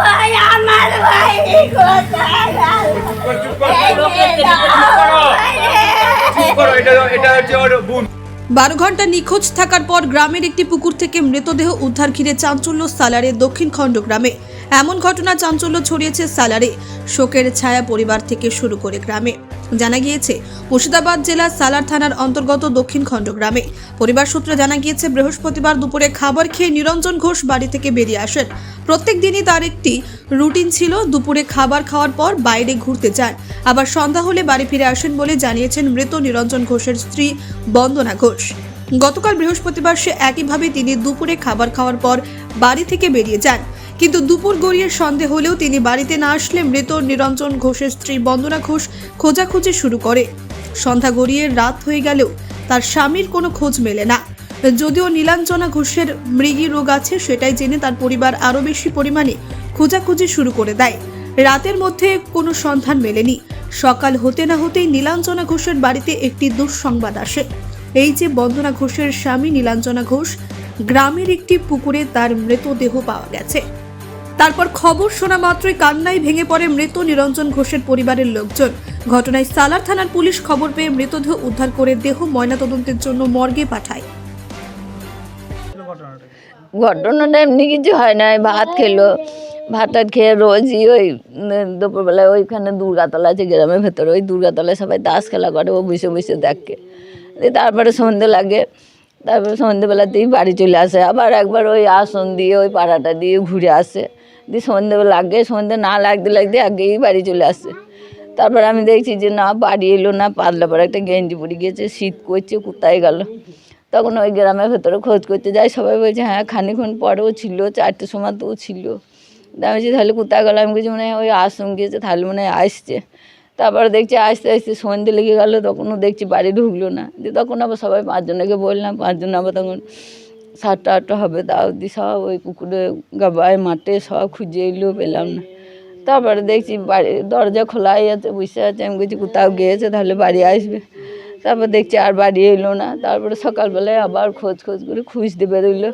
ভাই আমার ভাই কোথায় গেল? এটা হচ্ছে ওর বোন। 12 ঘন্টা নিখোঁজ থাকার পর গ্রামের একটি পুকুর থেকে মৃতদেহ উদ্ধার ঘিরে চাঞ্চল্য সালারের দক্ষিণ খণ্ড গ্রামে। এমন ঘটনা চাঞ্চল্য ছড়িয়েছে সালারে। শোকের ছায়া পরিবার থেকে শুরু করে গ্রামে। জানা গিয়েছে মুর্শিদাবাদ জেলার সালার থানার অন্তর্গত দক্ষিণ খণ্ড গ্রামে। পরিবার সূত্রে জানা গিয়েছে বৃহস্পতিবার দুপুরে খাবার খেয়ে নিরঞ্জন ঘোষ বাড়ি থেকে বেরিয়ে আসেন। প্রত্যেক দিনই তার একটি রুটিন ছিল, দুপুরে খাবার খাওয়ার পর বাইরে ঘুরতে যান, আবার সন্ধ্যা হলে বাড়ি ফিরে আসেন বলে জানিয়েছেন মৃত নিরঞ্জন ঘোষের স্ত্রী বন্দনা ঘোষ। গতকাল বৃহস্পতিবার সে একইভাবে তিনি দুপুরে খাবার খাওয়ার পর বাড়ি থেকে বেরিয়ে যান, কিন্তু দুপুর গড়িয়ে সন্ধে হলেও তিনি বাড়িতে না আসলে মৃত নিরঞ্জন ঘোষের স্ত্রী বন্দনা ঘোষ খোঁজাখুঁজি শুরু করে। সন্ধ্যা গড়িয়ে রাত হয়ে গেলেও তার স্বামীর কোনো খোঁজ মেলে না। যদিও নীলাঞ্জনা ঘোষের মৃগী রোগ আছে সেটাই জেনে তার পরিবার আরও বেশি পরিমাণে খোঁজাখুঁজি শুরু করে দেয়। রাতের মধ্যে কোনো সন্ধান মেলেনি। সকাল হতে না হতেই নীলাঞ্জনা ঘোষের বাড়িতে একটি দুঃসংবাদ আসে। এই যে বন্দনা ঘোষের স্বামী নীলাঞ্জনা ঘোষ, গ্রামের একটি পুকুরে তার মৃতদেহ পাওয়া গেছে। তারপর খবর শোনা মাত্রই কান্নায় ভেঙে পড়ে মৃত নিরঞ্জন ঘোষের পরিবারের লোকজন। ঘটনায় সালার থানার পুলিশ খবর পেয়ে মৃতদেহ উদ্ধার করে দেহ ময়নাতদন্তের জন্য মর্গে পাঠায়। ঘটনাটা এমনি কিছু হয় না, ভাত খেলো, ভাত খেয়ে রোজই ওই দুপুরবেলায় ওইখানে দুর্গাতলা আছে গ্রামের ভেতরে, ওই দুর্গাতলায় সবাই তাস খেলা করে, ও বসে বসে দেখে। তারপরে সন্ধে লাগে, তারপরে সন্ধেবেলাতেই বাড়ি চলে আসে। আবার একবার ওই আসন দিয়ে ওই পাড়াটা দিয়ে ঘুরে আসে, দিয়ে সন্ধেবেলা লাগে, সন্ধে না লাগতে লাগতে আগেই বাড়ি চলে আসে। তারপর আমি দেখছি যে না বাড়ি এলো না, পাতলা পরে একটা গেঞ্জি পরে গিয়েছে, শীত করছে, কোথায় গেল। তখন ওই গ্রামের ভেতরে খোঁজ করতে যাই, সবাই বলছে হ্যাঁ খানিক্ষণ পরেও ছিল, 4টের সময়তেও ছিল। আমি বলছি তাহলে কোথায় গেলো, আমি কিছু মনে হয় ওই আশ্রম গিয়েছে, তাহলে মনে হয় আসছে। তারপরে দেখছি আস্তে আস্তে সন্ধে লেগে গেলো, তখনও দেখছি বাড়ি ঢুকলো না। দিয়ে তখন আবার সবাই 5জনকে বললাম, 5জন আবার তখন 7টা 8টা হবে, তাও দিয়ে সব ওই পুকুরে গাবায় মাঠে সব খুঁজে এলো, পেলাম না। তারপরে দেখছি বাড়ির দরজা খোলাই আছে, বসে আছে। আমি বলছি কোথাও গিয়েছে, তাহলে বাড়ি আসবে। তারপর দেখছি আর বাড়ি এলো না। তারপরে সকালবেলায় আবার খোঁজ করে খুঁজতে বেরোইলো।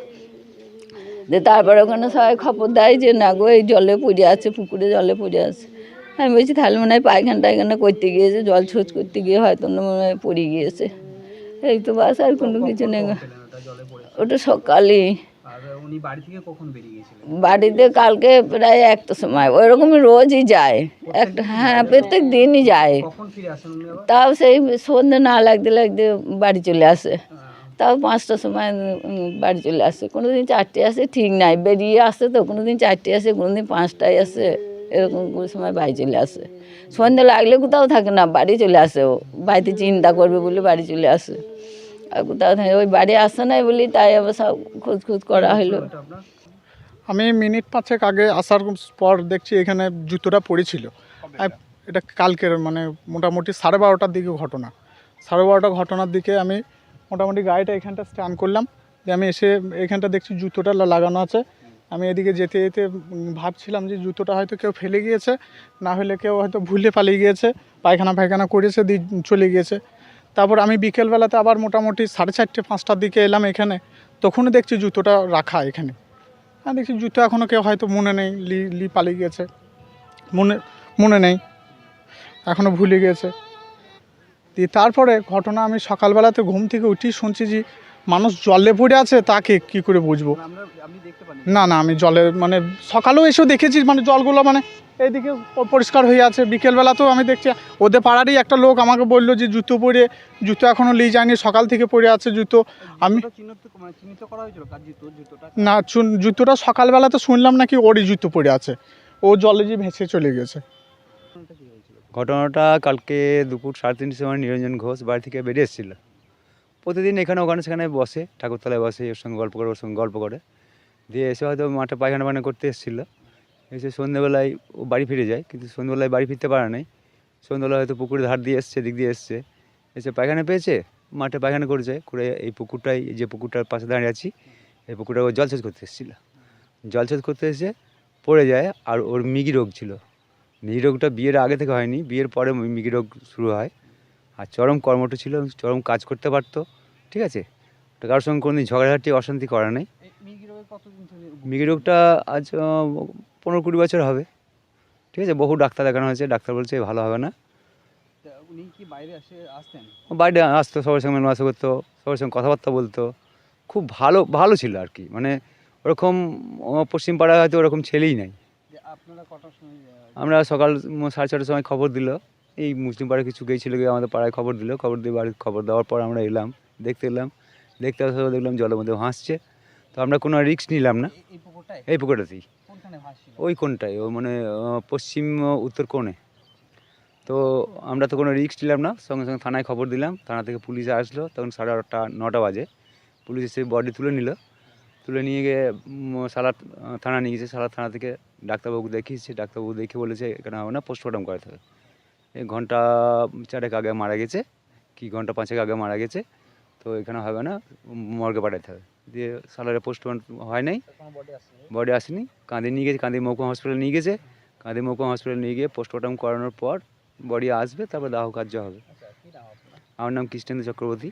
দিয়ে তারপরে ওখানে সবাই খবর দেয় যে না গো এই জলে পড়ে আছে, পুকুরে জলে পড়ে আছে। আমি বলছি তাহলে মনে হয় পায়খানা টায়খানা করতে গিয়েছে, জল ছোঁচ করতে গিয়ে হয়তো মনে হয় পড়ে গিয়েছে। এই তো বাস, আর কোনো কিছু নেই। ওটা সকালে। বাড়িতে কালকে প্রায় 1টার সময়, ওইরকমই রোজই যায় একটা, হ্যাঁ প্রত্যেক দিনই যায়। তাও সেই সন্ধ্যে না লাগতে লাগতে বাড়ি চলে আসে, তাও 5টার সময় বাড়ি চলে আসে। কোনোদিন 4টে আসে, ঠিক নাই, বেরিয়ে আসে তো, কোনোদিন 4টে আসে, কোনোদিন 5টায় আসে, এরকম কোনো সময় বাড়ি চলে আসে। সন্ধ্যে লাগলে কোথাও থাকে না, বাড়ি চলে আসে। ও বাড়িতে চিন্তা করবে বলে বাড়ি চলে আসে, আর কোথাও থাকে ওই বাড়ি আসে নাই বলি, তাই আবার সব খোঁজ করা হলো। আমি মিনিট 5 আগে আসার পর দেখছি এখানে জুতোটা পড়েছিল। এটা কালকের মানে মোটামুটি 12:30টার দিকে ঘটনা। 12:30 ঘটনার দিকে আমি মোটামুটি গাড়িটা এখানটা স্ট্যান্ড করলাম, যে আমি এসে এখানটা দেখছি জুতোটা লাগানো আছে। আমি এদিকে যেতে যেতে ভাবছিলাম যে জুতোটা হয়তো কেউ ফেলে গিয়েছে, না হলে কেউ হয়তো ভুলে পালিয়ে গিয়েছে, পায়খানা করেছে দিয়ে চলে গিয়েছে। তারপর আমি বিকেলবেলাতে আবার মোটামুটি 4:30 5টার দিকে এলাম এখানে, তখনও দেখছি জুতোটা রাখা এখানে। হ্যাঁ দেখছি জুতো এখনও কেউ হয়তো মনে নেই, লি পালিয়ে গিয়েছে, মনে নেই, এখনও ভুলে গিয়েছে। দিয়ে তারপরে ঘটনা আমি সকালবেলাতে ঘুম থেকে উঠি শুনছি যে মানুষ জলে পড়ে আছে, তাকে কি করে বুঝবো। না আমি জলে মানে সকালেও এসেও দেখেছি, মানে জলগুলো মানে এইদিকে পরিষ্কার হয়ে আছে। বিকেলবেলাতেও আমি দেখছি ওদের পাড়ারই একটা লোক আমাকে বললো যে জুতো এখনও নিয়ে যায়নি, সকাল থেকে পড়ে আছে জুতো। আমি না জুতোটা সকালবেলাতে শুনলাম নাকি ওরই জুতো পড়ে আছে, ও জলে যে ভেসে চলে গেছে। ঘটনাটা কালকে দুপুর 3:30 সময় নিরঞ্জন ঘোষ বাড়ি থেকে বেরিয়ে এসেছিলো। প্রতিদিন এখানে ওখানে সেখানে বসে, ঠাকুরতলায় বসে, ওর সঙ্গে গল্প করে দিয়ে এসে হয়তো মাঠে পায়খানা করতে এসেছিলো। এসে সন্ধ্যেবেলায় ও বাড়ি ফিরে যায়, কিন্তু সন্ধ্যেবেলায় বাড়ি ফিরতে পারে নাই। সন্ধ্যেবেলায় হয়তো পুকুরের ধার দিয়ে এসছে, দিক দিয়ে এসছে, এসে পায়খানা পেয়েছে, মাঠে পায়খানা করেছে, করে এই পুকুরটাই, যে পুকুরটার পাশে দাঁড়িয়ে আছি, এই পুকুরটা ও জলসেচ করতে এসেছিলো। জলসেচ করতে এসে পড়ে যায়, আর ওর মৃগী রোগ ছিল। মৃগী রোগটা বিয়ের আগে থেকে হয়নি, বিয়ের পরে মৃগী রোগ শুরু হয়। আর চরম কর্মঠ ছিল, চরম কাজ করতে পারতো, ঠিক আছে। কারোর সঙ্গে কোনোদিন ঝগড়াঝাটি অশান্তি করা নেই। মৃগী রোগটা আজ 15-20 বছর হবে। ঠিক আছে, বহু ডাক্তার দেখানো হয়েছে, ডাক্তার বলছে ভালো হবে না। উনি কি বাইরে আসতেন? ও বাইরে আসতো, সবার সঙ্গে মেলামেশা করতো, সবার সঙ্গে কথাবার্তা বলতো, খুব ভালো ছিল আর কি। মানে ওরকম পশ্চিম পাড়ায় হয়তো ওরকম ছেলেই নাই। আপনারা কটার সময়? আমরা সকাল 6:30টার সময় খবর দিল, এই মুসলিম পাড়ায় কিছু গিয়েছিল, গিয়ে আমাদের পাড়ায় খবর দিল, খবর দিয়ে বাড়ির খবর দেওয়ার পর আমরা এলাম, দেখতে আসার পর দেখলাম জলের মধ্যে ভাসছে। তো আমরা কোনো রিস্ক নিলাম না, এই পুকুরটায়? এই পুকুরটাতেই। কোনখানে ভাসছিল? ওই কোণটায়, ও মানে পশ্চিম উত্তর কোণে। তো আমরা তো কোনো রিস্ক নিলাম না, সঙ্গে সঙ্গে থানায় খবর দিলাম, থানা থেকে পুলিশ আসলো, তখন 8:30 9টা বাজে। পুলিশ এসে বডি তুলে নিয়ে গিয়ে সালার থানা নিয়ে গেছে। সালার থানা থেকে ডাক্তারবাবু দেখিয়েছে, ডাক্তারবাবু দেখে বলেছে এখানে হবে না, পোস্টমর্টম করাতে হবে। এই ঘন্টা 4 আগে মারা গেছে, কি ঘন্টা 5 আগে মারা গেছে, তো এখানে হবে না, মর্গে পাঠাতে হবে। দিয়ে সালারে পোস্টমর্টম হয় নাই, বডি আসেনি, কাঁদি নিয়ে গেছে, কাঁদি মহকুমা হসপিটালে নিয়ে গেছে। কাঁদি মহকুমা হসপিটালে নিয়ে গিয়ে পোস্টমর্টম করানোর পর বডি আসবে, তারপর দাহ কার্য হবে। আমার নাম কৃষ্ণেন্দু চক্রবর্তী।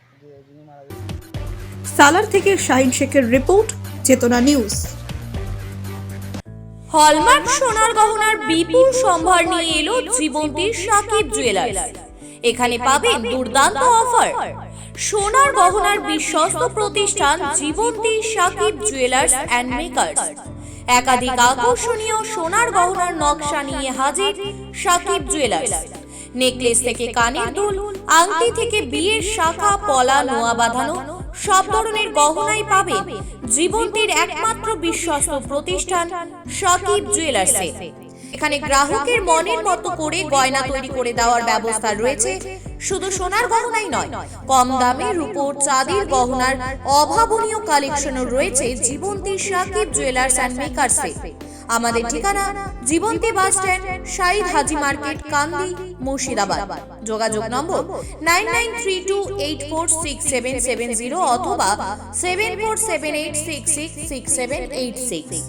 সালার থেকে শাহিন শেখের রিপোর্ট, চেতনা নিউজ। হলমার্ক সোনার গহনার বিপুল সম্ভার নিয়ে এলো জীবন্তীর সাকিব জুয়েলার্স। এখানে পাবেন দুর্দান্ত অফার। সোনার গহনার বিশ্বস্ত প্রতিষ্ঠান জীবন্তী সাকিব জুয়েলার্স অ্যান্ড মেকার্স। একাধিক আকর্ষণীয় সোনার গহনার নকশা নিয়ে হাজির সাকিব জুয়েলার্স। নেকলেস থেকে কানের দুল, আংটি থেকে বিয়ের শাখা, পলা, নোয়া বাঁধানো সব ধরনের গহনাই পাবেন জীবন্তীর একমাত্র বিশ্বস্ত প্রতিষ্ঠান সাকিব জুয়েলার্সে। এখানে গ্রাহকের মনের মতো করে গয়না তৈরি করে দেওয়ার ব্যবস্থা রয়েছে। শুধু সোনার গহনাই নয়, কম দামে রূপোর, চাঁদির গহনার অভাবনীয় কালেকশনও রয়েছে জীবন্তী সাকিব জুয়েলার্স অ্যান্ড মেকার্সে। আমাদের ঠিকানা জীবন্তী বাস স্ট্যান্ড, শাহিদ হাজি মার্কেট, কান্দি, মুর্শিদাবাদ। যোগাযোগ নম্বর 9932846770 অথবা 7478666786।